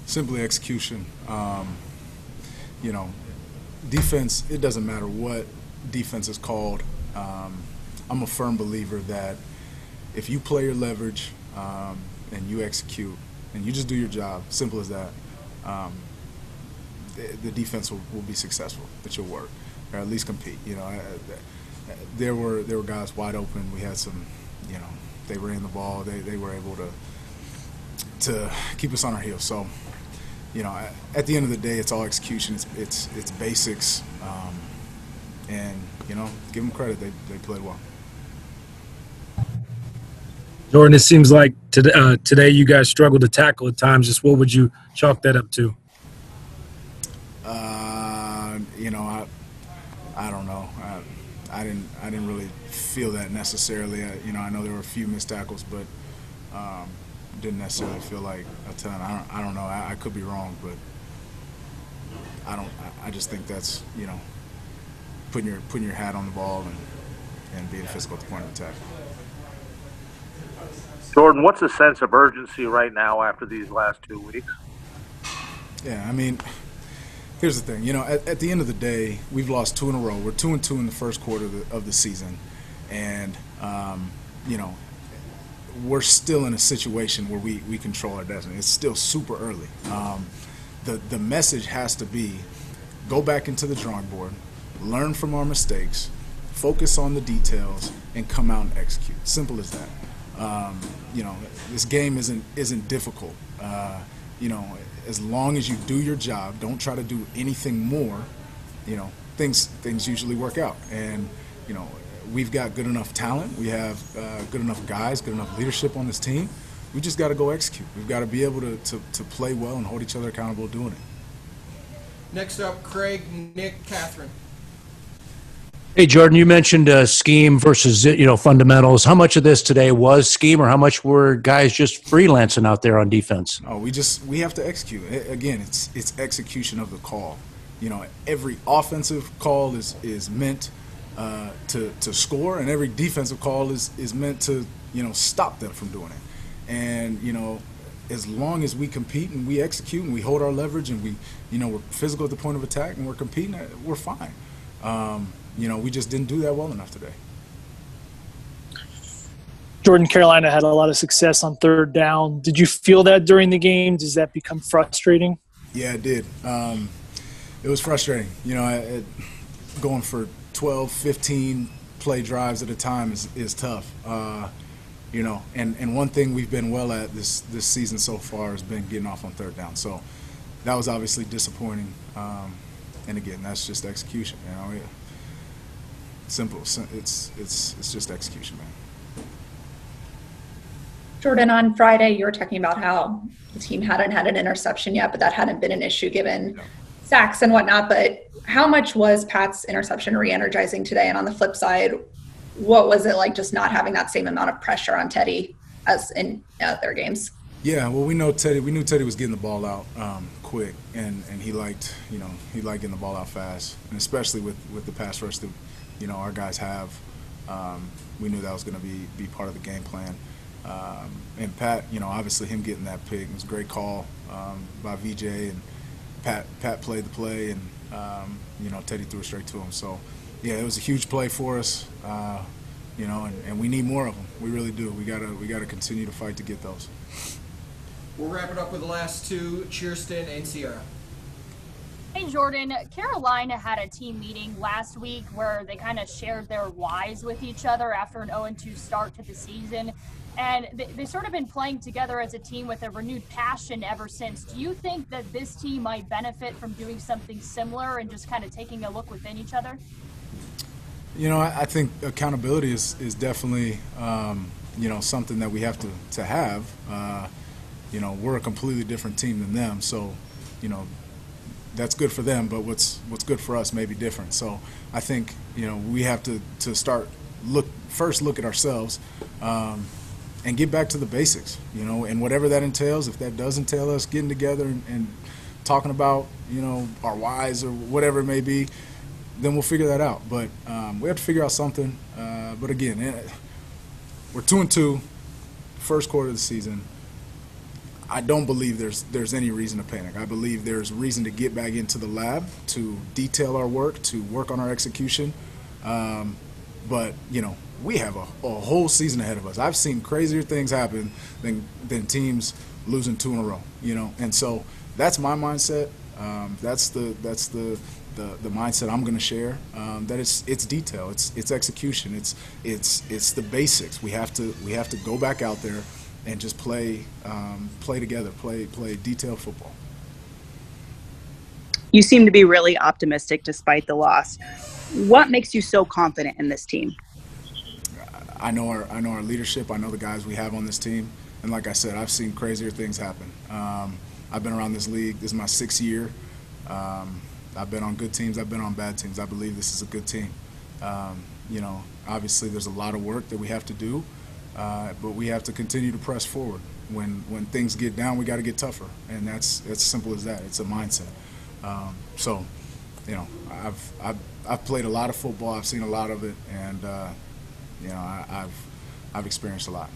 Simply execution. You know, defense, it doesn't matter what defense is called. I'm a firm believer that if you play your leverage and you execute and you just do your job, simple as that, the defense will be successful. It will work, or at least compete. You know, there were guys wide open. We had some, you know, they ran the ball. They were able to keep us on our heels. So, you know, at the end of the day, it's all execution. It's basics, and you know, give them credit. They played well. Jordan, it seems like today you guys struggled to tackle at times. Just what would you chalk that up to? You know, I don't know. I didn't really feel that necessarily. You know, I know there were a few missed tackles, but didn't necessarily feel like a ton. I don't know. I could be wrong, but I just think that's, you know, putting your hat on the ball and being physical at the point of attack. Jordan, what's the sense of urgency right now after these last 2 weeks? Yeah, I mean, here's the thing. You know, at the end of the day, we've lost 2 in a row. We're 2-2 in the first quarter of the season, and you know, we're still in a situation where we control our destiny. It's still super early. The message has to be: go back into the drawing board, learn from our mistakes, focus on the details, and come out and execute. Simple as that. You know, this game isn't difficult. You know, as long as you do your job, don't try to do anything more, you know, things usually work out. And, you know, we've got good enough talent. We have good enough guys, good enough leadership on this team. We just got to go execute. We've got to be able to play well and hold each other accountable doing it. Next up, Craig, Nick, Catherine. Hey, Jordan, you mentioned scheme versus, you know, fundamentals. How much of this today was scheme, or how much were guys just freelancing out there on defense? Oh, we have to execute. Again, it's execution of the call. You know, every offensive call is meant to score, and every defensive call is meant to, you know, stop them from doing it. And, you know, as long as we compete and we execute and we hold our leverage and we, you know, we're physical at the point of attack and we're competing, we're fine. You know, we just didn't do that well enough today. Jordan, Carolina had a lot of success on third down. Did you feel that during the game? Does that become frustrating? Yeah, it did. It was frustrating. You know, going for 12, 15 play drives at a time is tough. You know, and one thing we've been well at this season so far has been getting off on third down. So that was obviously disappointing. And again, that's just execution. You know, simple. It's just execution, man. Jordan, on Friday, you were talking about how the team hadn't had an interception yet, but that hadn't been an issue given sacks and whatnot. But how much was Pat's interception re-energizing today? And on the flip side, what was it like just not having that same amount of pressure on Teddy as in their games? Yeah, well, we knew Teddy was getting the ball out quick, and he liked getting the ball out fast, and especially with the pass rush that, you know, our guys have. We knew that was going to be part of the game plan. And Pat, you know, obviously him getting that pick, it was a great call by VJ, and Pat played the play, and you know, Teddy threw it straight to him. So yeah, it was a huge play for us. You know, and we need more of them. We really do. We gotta continue to fight to get those. We'll wrap it up with the last two, Cheerston and Sierra. Hey, Jordan, Carolina had a team meeting last week where they kind of shared their whys with each other after an 0-2 start to the season. And they've sort of been playing together as a team with a renewed passion ever since. Do you think that this team might benefit from doing something similar and just kind of taking a look within each other? You know, I think accountability is definitely, you know, something that we have to have. You know, we're a completely different team than them, so, you know, that's good for them, but what's good for us may be different. So I think, you know, we have to first look at ourselves and get back to the basics, you know, and whatever that entails. If that does entail us getting together and talking about, you know, our whys or whatever it may be, then we'll figure that out. But we have to figure out something. But again, we're 2-2, first quarter of the season. I don't believe there's any reason to panic. I believe there's reason to get back into the lab, to detail our work, to work on our execution. But, you know, we have a whole season ahead of us. I've seen crazier things happen than teams losing 2 in a row, you know. And so that's my mindset. That's the mindset I'm going to share. That it's detail, it's execution, it's the basics. We have to go back out there and just play together, play detailed football. You seem to be really optimistic despite the loss. What makes you so confident in this team? I know our leadership. I know the guys we have on this team, and like I said, I've seen crazier things happen. I've been around this league. This is my 6th year. I've been on good teams. I've been on bad teams. I believe this is a good team. You know, obviously there's a lot of work that we have to do, but we have to continue to press forward. When things get down, we got to get tougher, and that's as simple as that. It's a mindset. So, you know, I've played a lot of football. I've seen a lot of it, and you know, I've experienced a lot.